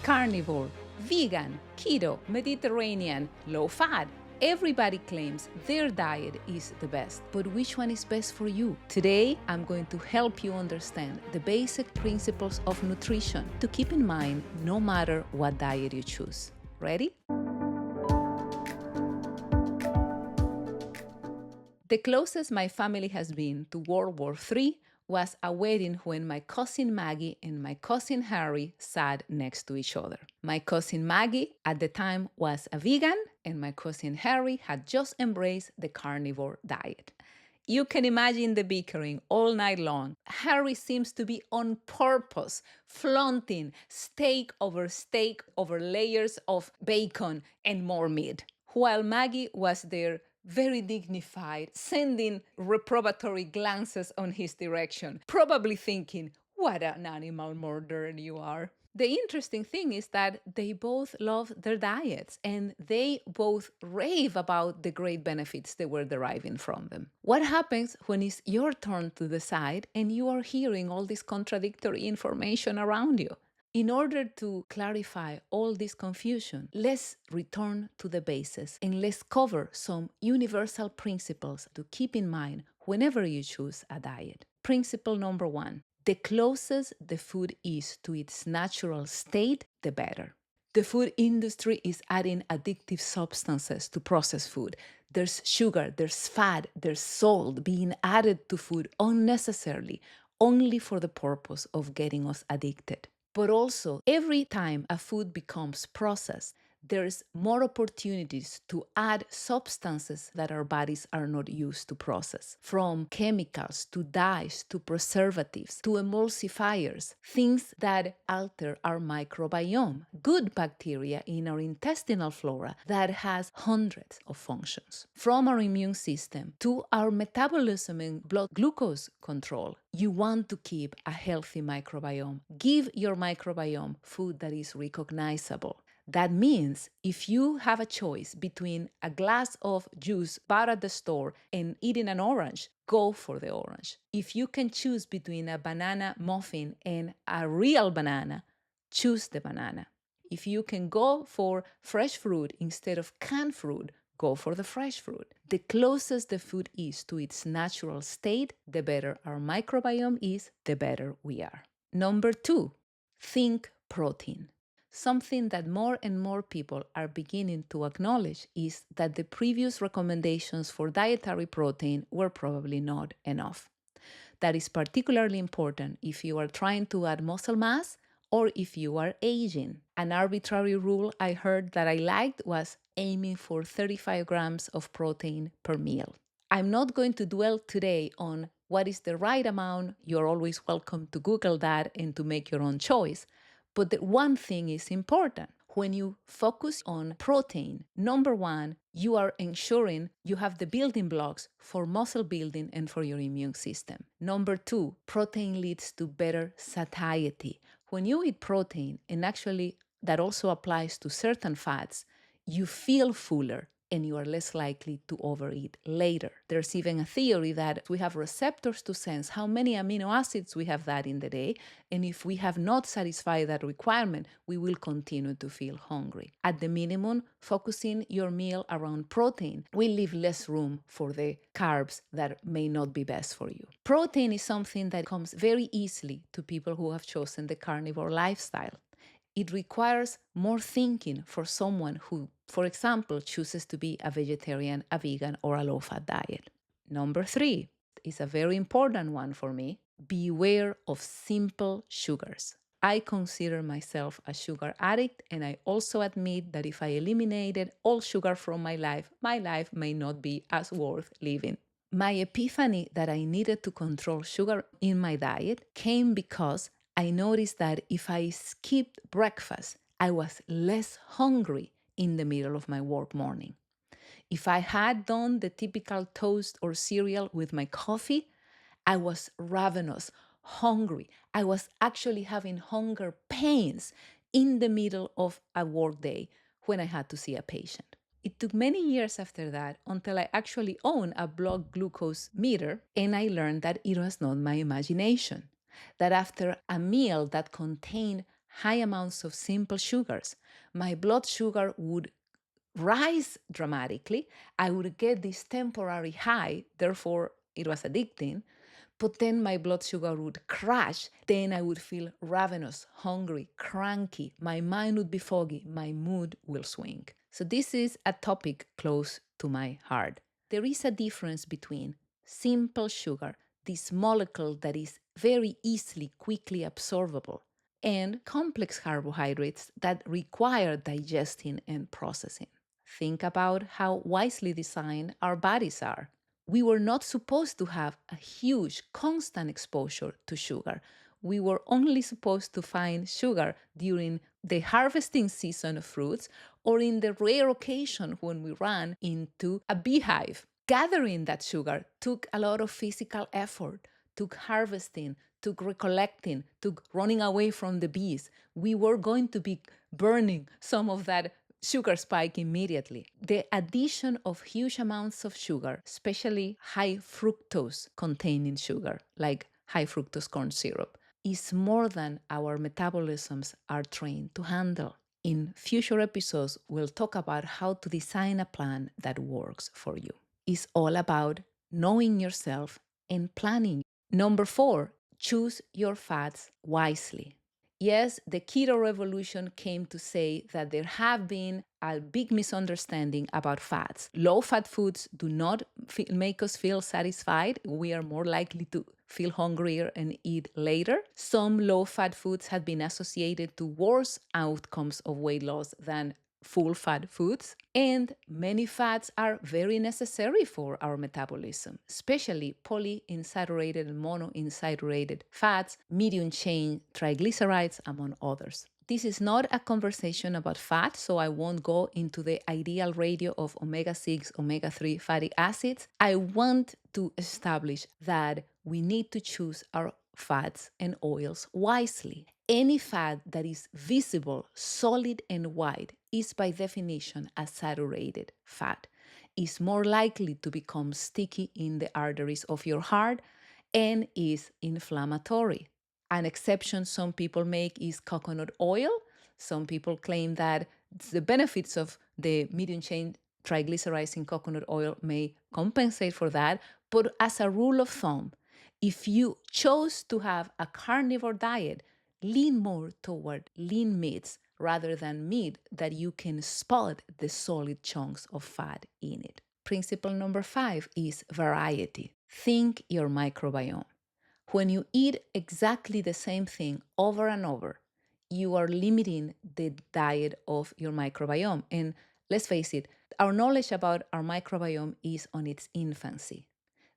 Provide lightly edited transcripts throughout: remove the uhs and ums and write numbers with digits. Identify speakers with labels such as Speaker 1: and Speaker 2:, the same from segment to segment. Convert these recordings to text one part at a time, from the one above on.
Speaker 1: carnivore, vegan, keto, Mediterranean, low fat. Everybody claims their diet is the best, but which one is best for you? Today, I'm going to help you understand the basic principles of nutrition to keep in mind no matter what diet you choose. Ready? The closest my family has been to World War III was a wedding when my cousin Maggie and my cousin Harry sat next to each other. My cousin Maggie at the time was a vegan, and my cousin Harry had just embraced the carnivore diet. You can imagine the bickering all night long. Harry seems to be on purpose, flaunting steak over layers of bacon and more meat, while Maggie was there very dignified, sending reprobatory glances on his direction, probably thinking, what an animal murderer you are. The interesting thing is that they both love their diets and they both rave about the great benefits they were deriving from them. What happens when it's your turn to decide and you are hearing all this contradictory information around you? In order to clarify all this confusion, let's return to the basis and let's cover some universal principles to keep in mind whenever you choose a diet. Principle number 1, the closest the food is to its natural state, the better. The food industry is adding addictive substances to processed food. There's sugar, there's fat, there's salt being added to food unnecessarily, only for the purpose of getting us addicted. But also, every time a food becomes processed, there's more opportunities to add substances that our bodies are not used to process. From chemicals to dyes to preservatives to emulsifiers, things that alter our microbiome, good bacteria in our intestinal flora that has hundreds of functions. From our immune system to our metabolism and blood glucose control, you want to keep a healthy microbiome. Give your microbiome food that is recognizable. That means if you have a choice between a glass of juice bought at the store and eating an orange, go for the orange. If you can choose between a banana muffin and a real banana, choose the banana. If you can go for fresh fruit instead of canned fruit, go for the fresh fruit. The closest the food is to its natural state, the better our microbiome is, the better we are. Number 2, think protein. Something that more and more people are beginning to acknowledge is that the previous recommendations for dietary protein were probably not enough. That is particularly important if you are trying to add muscle mass or if you are aging. An arbitrary rule I heard that I liked was aiming for 35 grams of protein per meal. I'm not going to dwell today on what is the right amount. You're always welcome to Google that and to make your own choice. But the one thing is important. When you focus on protein, number 1, you are ensuring you have the building blocks for muscle building and for your immune system. Number 2, protein leads to better satiety. When you eat protein, and actually that also applies to certain fats, you feel fuller and you are less likely to overeat later. There's even a theory that we have receptors to sense how many amino acids we have that in the day, and if we have not satisfied that requirement, we will continue to feel hungry. At the minimum, focusing your meal around protein will leave less room for the carbs that may not be best for you. Protein is something that comes very easily to people who have chosen the carnivore lifestyle. It requires more thinking for someone who, for example, chooses to be a vegetarian, a vegan, or a low-fat diet. Number 3 is a very important one for me. Beware of simple sugars. I consider myself a sugar addict, and I also admit that if I eliminated all sugar from my life may not be as worth living. My epiphany that I needed to control sugar in my diet came because I noticed that if I skipped breakfast, I was less hungry in the middle of my work morning. If I had done the typical toast or cereal with my coffee, I was ravenous, hungry. I was actually having hunger pains in the middle of a work day when I had to see a patient. It took many years after that until I actually owned a blood glucose meter, and I learned that it was not my imagination. That after a meal that contained high amounts of simple sugars, my blood sugar would rise dramatically. I would get this temporary high, therefore, it was addicting. But then my blood sugar would crash. Then I would feel ravenous, hungry, cranky. My mind would be foggy. My mood will swing. So, this is a topic close to my heart. There is a difference between simple sugar, this molecule that is very easily, quickly absorbable, and complex carbohydrates that require digesting and processing. Think about how wisely designed our bodies are. We were not supposed to have a huge, constant exposure to sugar. We were only supposed to find sugar during the harvesting season of fruits or in the rare occasion when we ran into a beehive. Gathering that sugar took a lot of physical effort, took harvesting, took recollecting, took running away from the bees. We were going to be burning some of that sugar spike immediately. The addition of huge amounts of sugar, especially high fructose containing sugar, like high fructose corn syrup, is more than our metabolisms are trained to handle. In future episodes, we'll talk about how to design a plan that works for you. It's all about knowing yourself and planning. Number 4, choose your fats wisely. Yes, the keto revolution came to say that there have been a big misunderstanding about fats. Low-fat foods do not make us feel satisfied. We are more likely to feel hungrier and eat later. Some low-fat foods have been associated to worse outcomes of weight loss than full-fat foods. And many fats are very necessary for our metabolism, especially polyunsaturated and monounsaturated fats, medium-chain triglycerides, among others. This is not a conversation about fat, so I won't go into the ideal ratio of omega-6, omega-3 fatty acids. I want to establish that we need to choose our fats and oils wisely. Any fat that is visible, solid, and white is by definition a saturated fat. Is more likely to become sticky in the arteries of your heart and is inflammatory. An exception some people make is coconut oil. Some people claim that the benefits of the medium chain triglycerides in coconut oil may compensate for that. But as a rule of thumb, if you chose to have a carnivore diet, lean more toward lean meats rather than meat that you can spot the solid chunks of fat in it. Principle number 5 is variety. Think your microbiome. When you eat exactly the same thing over and over, you are limiting the diet of your microbiome. And let's face it, our knowledge about our microbiome is on its infancy.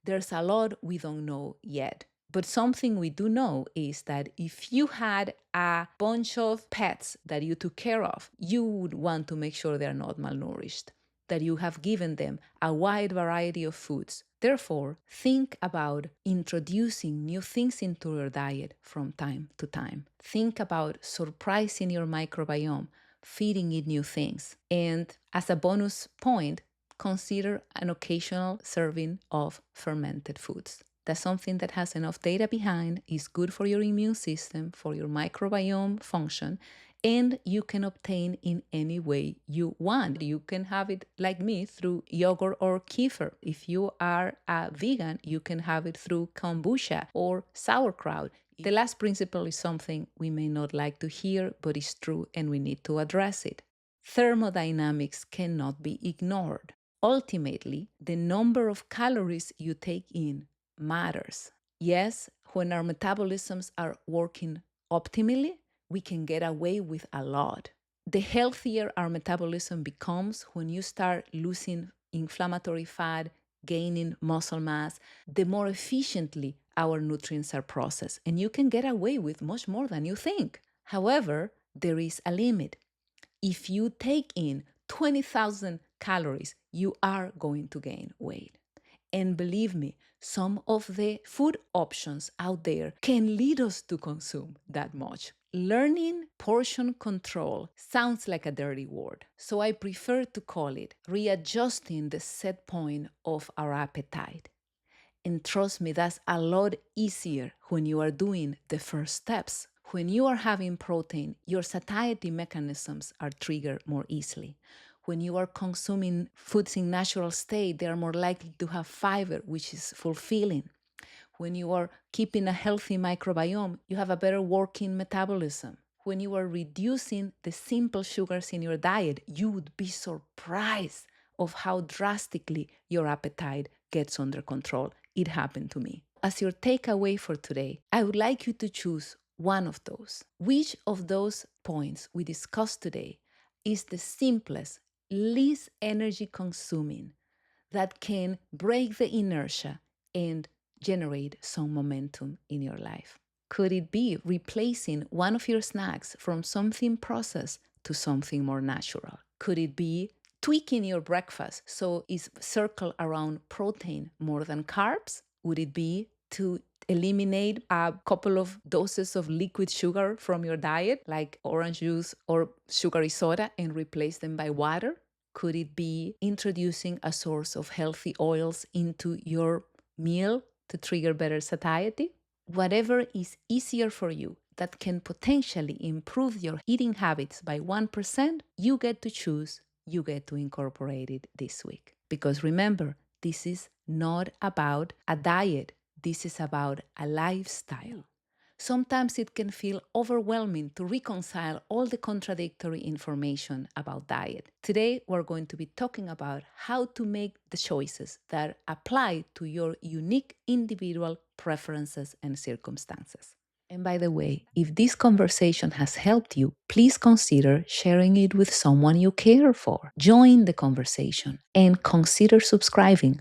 Speaker 1: There's a lot we don't know yet. But something we do know is that if you had a bunch of pets that you took care of, you would want to make sure they're not malnourished, that you have given them a wide variety of foods. Therefore, think about introducing new things into your diet from time to time. Think about surprising your microbiome, feeding it new things. And as a bonus point, consider an occasional serving of fermented foods. That's something that has enough data behind, is good for your immune system, for your microbiome function, and you can obtain in any way you want. You can have it like me through yogurt or kefir. If you are a vegan, you can have it through kombucha or sauerkraut. The last principle is something we may not like to hear, but it's true and we need to address it. Thermodynamics cannot be ignored. Ultimately, the number of calories you take in matters. Yes, when our metabolisms are working optimally, we can get away with a lot. The healthier our metabolism becomes when you start losing inflammatory fat, gaining muscle mass, the more efficiently our nutrients are processed. And you can get away with much more than you think. However, there is a limit. If you take in 20,000 calories, you are going to gain weight. And believe me, some of the food options out there can lead us to consume that much. Learning portion control sounds like a dirty word, so I prefer to call it readjusting the set point of our appetite. And trust me, that's a lot easier when you are doing the first steps. When you are having protein, your satiety mechanisms are triggered more easily. When you are consuming foods in natural state, they are more likely to have fiber, which is fulfilling. When you are keeping a healthy microbiome, you have a better working metabolism. When you are reducing the simple sugars in your diet, you would be surprised of how drastically your appetite gets under control. It happened to me. As your takeaway for today, I would like you to choose one of those. Which of those points we discussed today is the simplest, least energy consuming, that can break the inertia and generate some momentum in your life? Could it be replacing one of your snacks from something processed to something more natural? Could it be tweaking your breakfast so it's circled around protein more than carbs? Would it be to eliminate a couple of doses of liquid sugar from your diet, like orange juice or sugary soda, and replace them by water? Could it be introducing a source of healthy oils into your meal to trigger better satiety? Whatever is easier for you that can potentially improve your eating habits by 1%, you get to choose, you get to incorporate it this week. Because remember, this is not about a diet, this is about a lifestyle. Sometimes it can feel overwhelming to reconcile all the contradictory information about diet. Today, we're going to be talking about how to make the choices that apply to your unique individual preferences and circumstances. And by the way, if this conversation has helped you, please consider sharing it with someone you care for. Join the conversation and consider subscribing